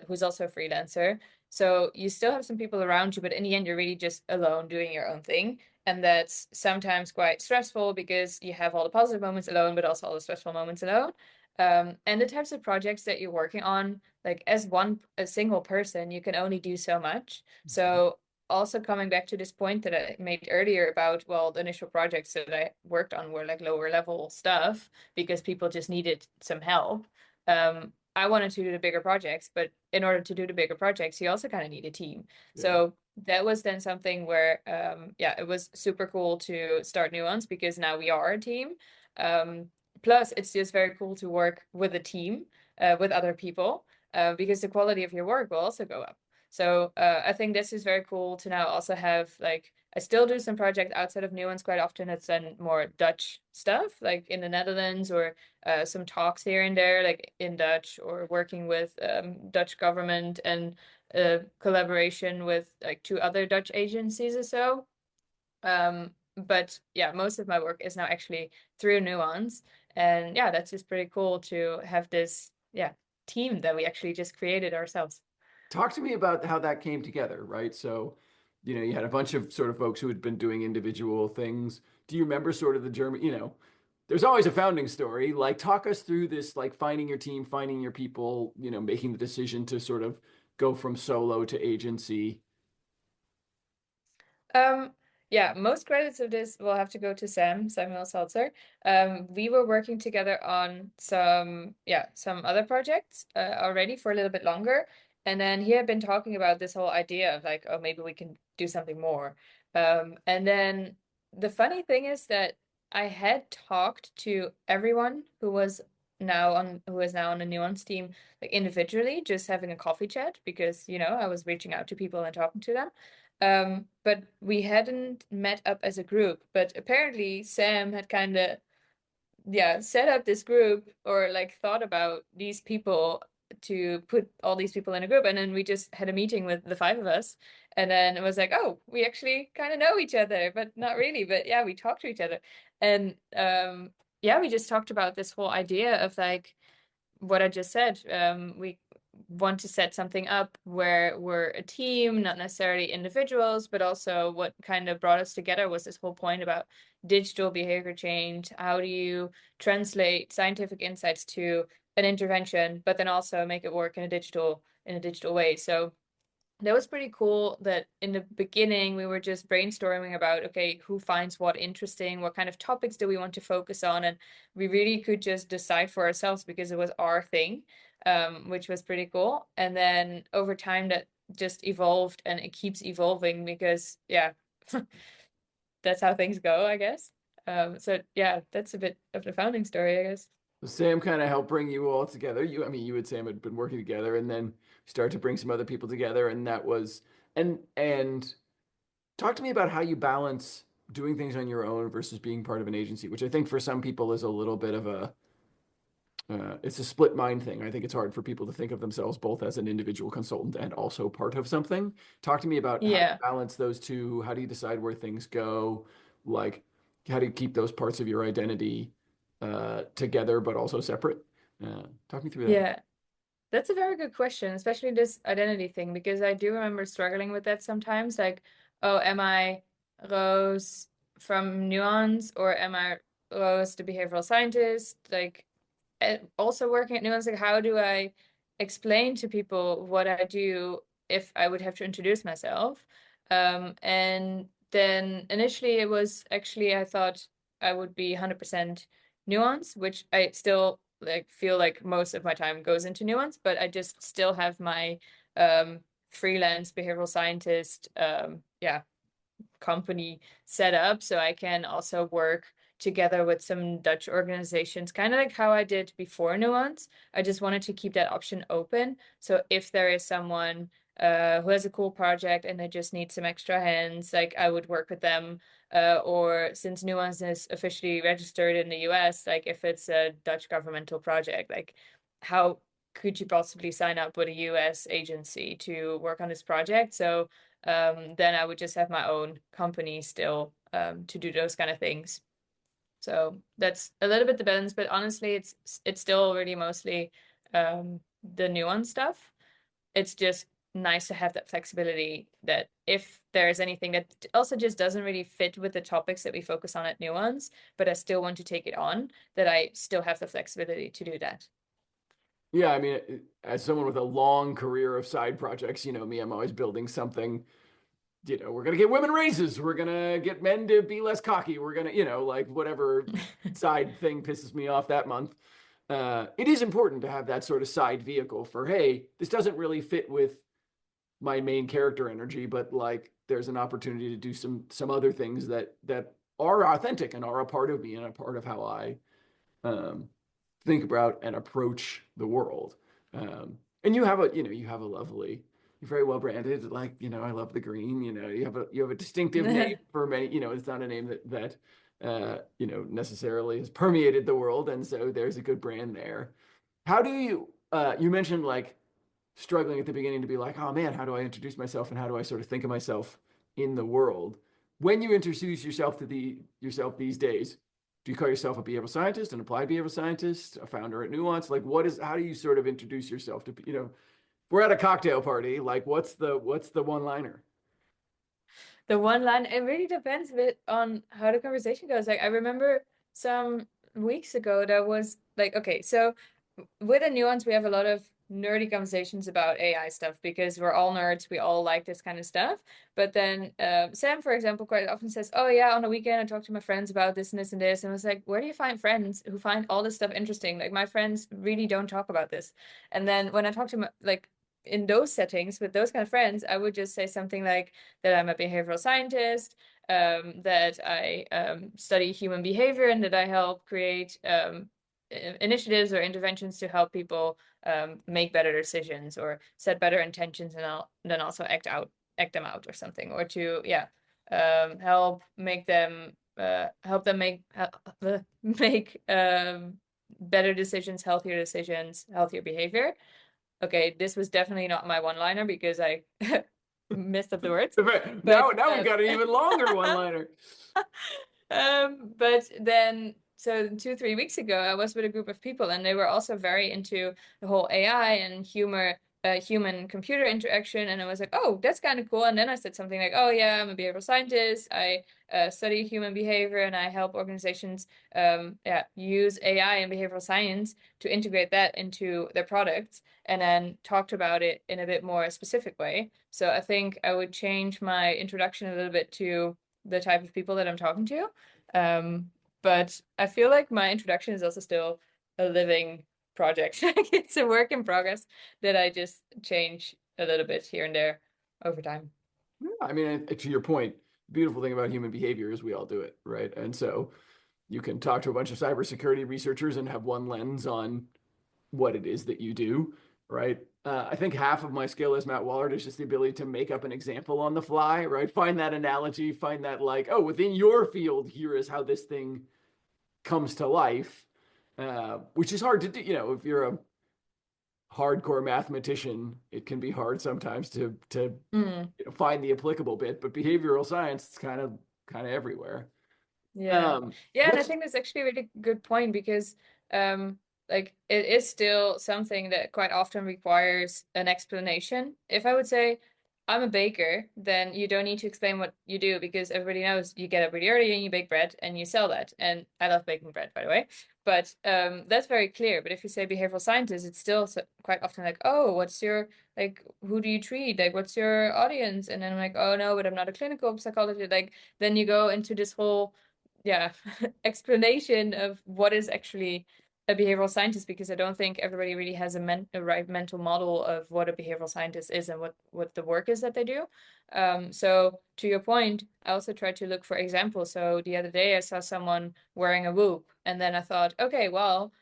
who's also a freelancer. So you still have some people around you, but in the end, you're really just alone doing your own thing. And that's sometimes quite stressful, because you have all the positive moments alone, but also all the stressful moments alone. And the types of projects that you're working on, like as a single person, you can only do so much. Mhm. So also coming back to this point that I made earlier about, well, the initial projects that I worked on were like lower level stuff because people just needed some help. I wanted to do the bigger projects, but in order to do the bigger projects, you also kind of need a team. Yeah. So that was then something where, yeah, it was super cool to start Nuance, because now we are a team. Um, Plus, it's just very cool to work with a team, with other people, because the quality of your work will also go up. So I think this is very cool to now also have, like, I still do some projects outside of Nuance quite often. It's then more Dutch stuff, like in the Netherlands, or some talks here and there, like in Dutch, or working with Dutch government, and collaboration with like two other Dutch agencies or so. But yeah, most of my work is now actually through Nuance. And yeah, that's just pretty cool to have this, yeah, team that we actually just created ourselves. Talk to me about how that came together, right? So, you had a bunch of sort of folks who had been doing individual things. Do you remember sort of the German, there's always a founding story. Like, talk us through this, like finding your team, finding your people, making the decision to sort of go from solo to agency. Um, yeah, most credits of this will have to go to Samuel Seltzer. We were working together on some other projects already for a little bit longer. And then he had been talking about this whole idea of like, oh, maybe we can do something more. And then the funny thing is that I had talked to everyone who is now on the Nuance team, like individually, just having a coffee chat, because, I was reaching out to people and talking to them. But we hadn't met up as a group. But apparently Sam had kind of, yeah, set up this group, or like thought about these people, to put all these people in a group. And then we just had a meeting with the five of us. And then it was like, oh, we actually kind of know each other, but not really. But yeah, we talked to each other. And yeah, we just talked about this whole idea of like what I just said. We want to set something up where we're a team, not necessarily individuals, but also what kind of brought us together was this whole point about digital behavior change. How do you translate scientific insights to an intervention, but then also make it work in a digital way? So that was pretty cool that in the beginning we were just brainstorming about, okay, who finds what interesting, what kind of topics do we want to focus on, and we really could just decide for ourselves because it was our thing, which was pretty cool. And then over time that just evolved, and it keeps evolving because yeah, that's how things go, I guess. So yeah, that's a bit of the founding story, I guess. So Sam kind of helped bring you all together. You and Sam had been working together, and then started to bring some other people together, and that was and talk to me about how you balance doing things on your own versus being part of an agency, which I think for some people is a little bit of it's a split mind thing. I think it's hard for people to think of themselves both as an individual consultant and also part of something. Talk to me about how you Yeah. balance those two. How do you decide where things go? Like, how do you keep those parts of your identity together but also separate? Talk me through that. Yeah. That's a very good question, especially this identity thing, because I do remember struggling with that sometimes. Like, oh, am I Rose from Nuance, or am I Rose, the behavioral scientist? Like, also working at Nuance, like, how do I explain to people what I do if I would have to introduce myself? And then initially it was actually, I thought I would be 100% Nuance, which I still like feel like most of my time goes into Nuance, but I just still have my um freelance behavioral scientist yeah, company set up, so I can also work together with some Dutch organizations, kind of like how I did before Nuance. I just wanted to keep that option open. So if there is someone who has a cool project and they just need some extra hands, like I would work with them. Or since Nuance is officially registered in the US, like if it's a Dutch governmental project, like how could you possibly sign up with a US agency to work on this project? So then I would just have my own company still to do those kind of things. So that's a little bit the balance, but honestly, it's still really mostly the Nuance stuff. It's just nice to have that flexibility that if there is anything that also just doesn't really fit with the topics that we focus on at Nuance, but I still want to take it on, that I still have the flexibility to do that. Yeah, I mean, as someone with a long career of side projects, you know me, I'm always building something. We're gonna get women raises. We're gonna get men to be less cocky. We're gonna, like whatever side thing pisses me off that month. It is important to have that sort of side vehicle for, hey, this doesn't really fit with my main character energy, but like there's an opportunity to do some other things that are authentic and are a part of me and a part of how I um, think about and approach the world. And you have a lovely, you're very well branded. Like, I love the green. You have a distinctive name for many. It's not a name that necessarily has permeated the world, and so there's a good brand there. How do you mentioned like struggling at the beginning to be like, oh man, how do I introduce myself and how do I sort of think of myself in the world? When you introduce yourself to yourself these days, do you call yourself a behavioral scientist, an applied behavioral scientist, a founder at Nuance? Like, how do you sort of introduce yourself to, we're at a cocktail party, like what's the one-liner? The one line, it really depends a bit on how the conversation goes. Like I remember some weeks ago that was like, okay, so with a Nuance, we have a lot of nerdy conversations about AI stuff because we're all nerds. We all like this kind of stuff. But then Sam, for example, quite often says, oh yeah, on the weekend I talk to my friends about this and this and this. And I was like, where do you find friends who find all this stuff interesting? Like my friends really don't talk about this. And then when I talk to like in those settings with those kind of friends, I would just say something like that I'm a behavioral scientist, that I study human behavior, and that I help create initiatives or interventions to help people make better decisions or set better intentions, and then also act them out or something, or to help them make better decisions, healthier behavior. Okay, this was definitely not my one-liner because I messed up the words. Now, But now we've got an even longer one-liner. but then so 2, 3 weeks ago, I was with a group of people, and they were also very into the whole AI and human computer interaction. And I was like, oh, that's kind of cool. And then I said something like, oh yeah, I'm a behavioral scientist. I study human behavior, and I help organizations use AI and behavioral science to integrate that into their products, and then talked about it in a bit more specific way. So I think I would change my introduction a little bit to the type of people that I'm talking to. But I feel like my introduction is also still a living project. Like it's a work in progress that I just change a little bit here and there over time. Yeah, I mean, to your point, the beautiful thing about human behavior is we all do it, right? And so you can talk to a bunch of cybersecurity researchers and have one lens on what it is that you do, right? I think half of my skill as Matt Wallard is just the ability to make up an example on the fly, right? Find that analogy, find that like, oh, within your field, here is how this thing comes to life, which is hard to do. If you're a hardcore mathematician, it can be hard sometimes to Mm, find the applicable bit. But behavioral science, it's kind of yeah. everywhere. Yeah. And I What's think that's actually a really good point because like it is still something that quite often requires an explanation. If I would say I'm a baker, then you don't need to explain what you do because everybody knows you get up really early and you bake bread and you sell that. And I love baking bread, by the way. But that's very clear. But if you say behavioral scientist, it's still quite often like, oh, what's your like, who do you treat? Like, what's your audience? And then I'm like, oh no, but I'm not a clinical psychologist. Like, then you go into this whole explanation of what is actually a behavioral scientist because I don't think everybody really has a right mental model of what a behavioral scientist is and what the work is that they do. So to your point, I also tried to look for examples. So the other day I saw someone wearing a Whoop, and then I thought, okay, well,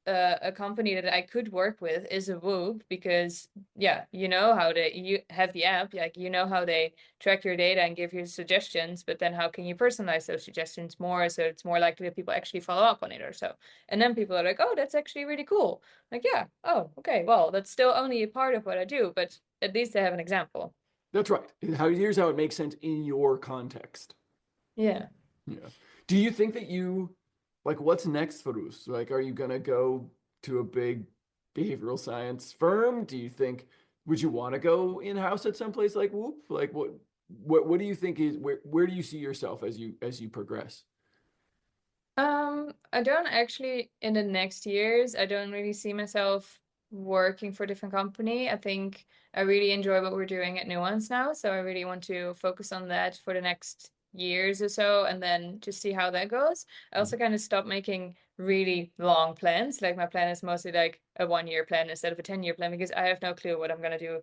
a company that I could work with is a Whoop because yeah, you know how you have the app, like you know how they track your data and give you suggestions, but then how can you personalize those suggestions more so it's more likely that people actually follow up on it or so. And then people are like, oh, that's actually really cool. Like, yeah, oh, okay, well, that's still only a part of what I do, but at least I have an example. That's right. Here's how it makes sense in your context. Yeah. Yeah. Do you think that what's next for Roos? Like, are you gonna go to a big behavioral science firm? Would you want to go in-house at some place like Whoop? Like, what do you think where do you see yourself as you progress? I don't actually, in the next years, I don't really see myself working for a different company. I think I really enjoy what we're doing at Nuance now, so I really want to focus on that for the next years or so and then just see how that goes. I also kind of stopped making really long plans. Like my plan is mostly like a 1 year plan instead of a 10-year plan because I have no clue what I'm gonna do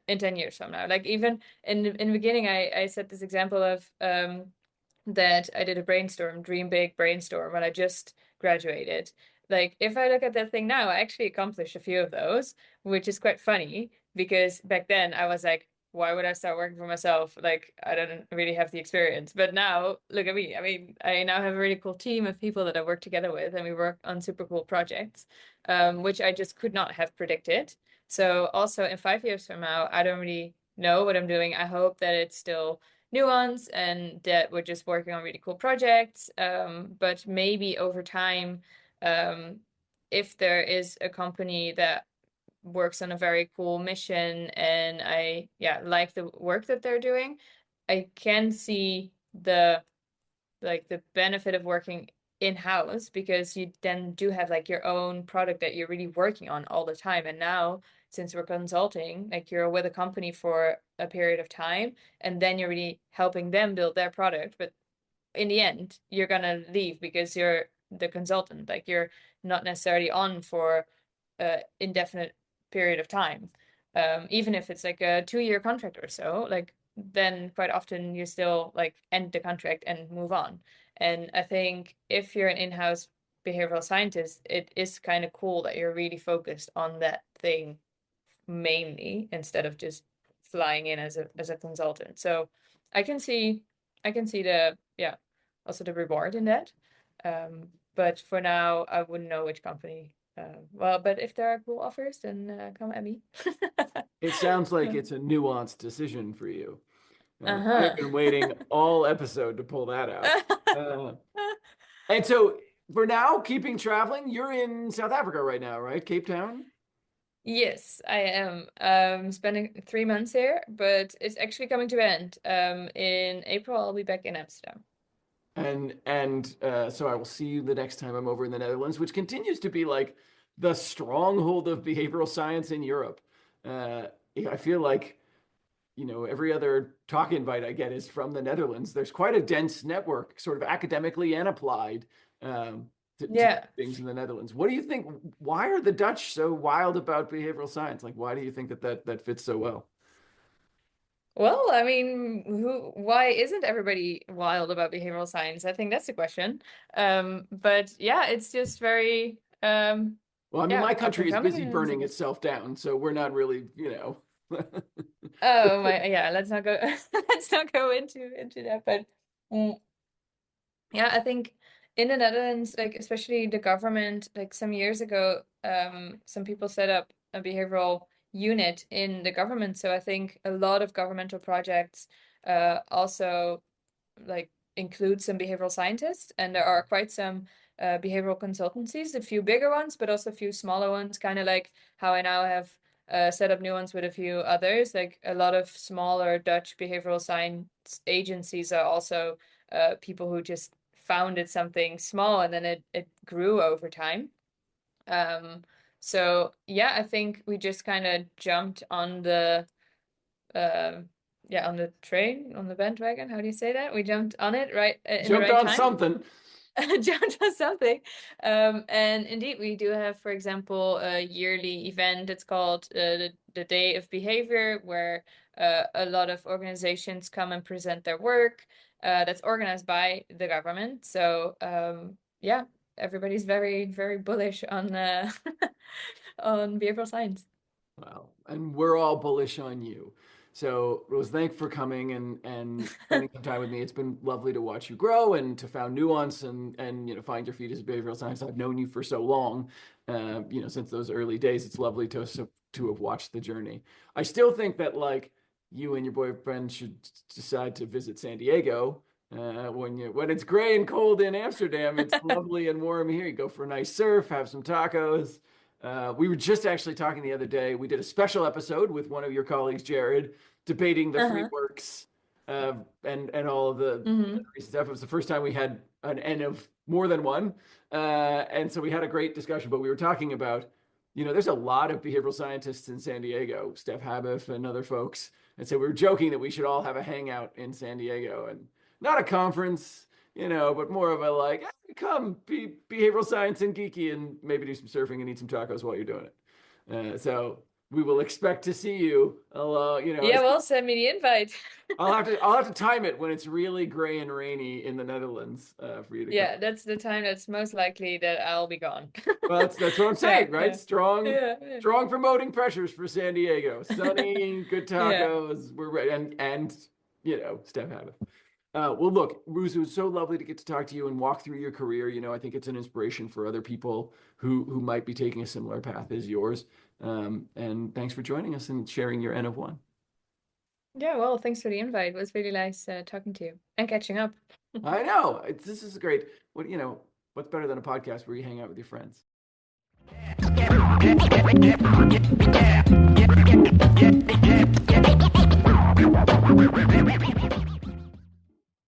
in 10 years from now. Like even in the beginning I set this example of that I did a brainstorm, dream big brainstorm when I just graduated. Like, if I look at that thing now, I actually accomplished a few of those, which is quite funny because back then I was like, why would I start working for myself? Like, I don't really have the experience. But now, look at me. I mean, I now have a really cool team of people that I work together with, and we work on super cool projects, which I just could not have predicted. So, also in 5 years from now, I don't really know what I'm doing. I hope that it's still Nuance and that we're just working on really cool projects. But maybe over time, um, if there is a company that works on a very cool mission and I yeah like the work that they're doing, I can see the benefit of working in-house because you then do have like your own product that you're really working on all the time. And now, since we're consulting, like you're with a company for a period of time, and then you're really helping them build their product. But in the end, you're gonna leave because you're the consultant. Like you're not necessarily on for a indefinite period of time. Even if it's like a 2 year contract or so, like then quite often you still like end the contract and move on. And I think if you're an in-house behavioral scientist, it is kind of cool that you're really focused on that thing mainly instead of just flying in as a consultant. So I can see I can see the yeah also the reward in that. But for now, I wouldn't know which company. Well, but if there are cool offers, then come at me. It sounds like it's a nuanced decision for you. I have Uh-huh. been waiting all episode to pull that out. Uh, and so for now, keeping traveling, you're in South Africa right now, right? Cape Town? Yes, I am. Spending 3 months here, but it's actually coming to an end. In April, I'll be back in Amsterdam. And so I will see you the next time I'm over in the Netherlands, which continues to be like the stronghold of behavioral science in Europe. Yeah, I feel like, every other talk invite I get is from the Netherlands. There's quite a dense network, sort of academically and applied, to Yeah. things in the Netherlands. What do you think? Why are the Dutch so wild about behavioral science? Like, why do you think that fits so well? Well, I mean, why isn't everybody wild about behavioral science? I think that's the question. But yeah, it's just very, Well, I mean, yeah, my up and country is coming. busy burning itself down, so we're not really, Oh my, yeah, let's not go, let's not go into that. But mm, yeah, I think in the Netherlands, like especially the government, like some years ago, some people set up a behavioral unit in the government. So I think a lot of governmental projects also like include some behavioral scientists, and there are quite some behavioral consultancies, a few bigger ones, but also a few smaller ones, kind of like how I now have set up new ones with a few others. Like a lot of smaller Dutch behavioral science agencies are also people who just founded something small and then it grew over time. Um, so yeah, I think we just kind of jumped on the um yeah, on the train, on the bandwagon. How do you say that? We jumped on it right in the jumped right on time. something. just something. And indeed, we do have, for example, a yearly event. It's called the Day of Behavior, where a lot of organizations come and present their work. That's organized by the government. So yeah, everybody's very, very bullish on on behavioral science. Well, and we're all bullish on you. So, Rose, thanks for coming and spending some time with me. It's been lovely to watch you grow and to found Nuance and find your feet as a behavioral science. I've known you for so long, since those early days. It's lovely to have watched the journey. I still think that like you and your boyfriend should decide to visit San Diego. When it's gray and cold in Amsterdam, it's lovely and warm here. You go for a nice surf, have some tacos. We were just actually talking the other day. We did a special episode with one of your colleagues, Jared, debating the free works and all of the stuff. It was the first time we had an N of more than one. And so we had a great discussion, but we were talking about, there's a lot of behavioral scientists in San Diego, Steph Habif and other folks. And so we were joking that we should all have a hangout in San Diego and not a conference, but more of a like, come be behavioral science and geeky and maybe do some surfing and eat some tacos while you're doing it. So we will expect to see you. Yeah, well, send me the invite. I'll have to time it when it's really gray and rainy in the Netherlands for you to Yeah, come. that's the time that's most likely that I'll be gone. Well, that's what I'm saying, right? Yeah. Strong promoting pressures for San Diego. Sunny, good tacos. We're ready, and Steph Habit. Well, look, Roos, it was so lovely to get to talk to you and walk through your career. I think it's an inspiration for other people who might be taking a similar path as yours. And thanks for joining us and sharing your N of 1. Yeah, well, thanks for the invite. It was really nice talking to you and catching up. I know. This is great. What's better than a podcast where you hang out with your friends? Yeah.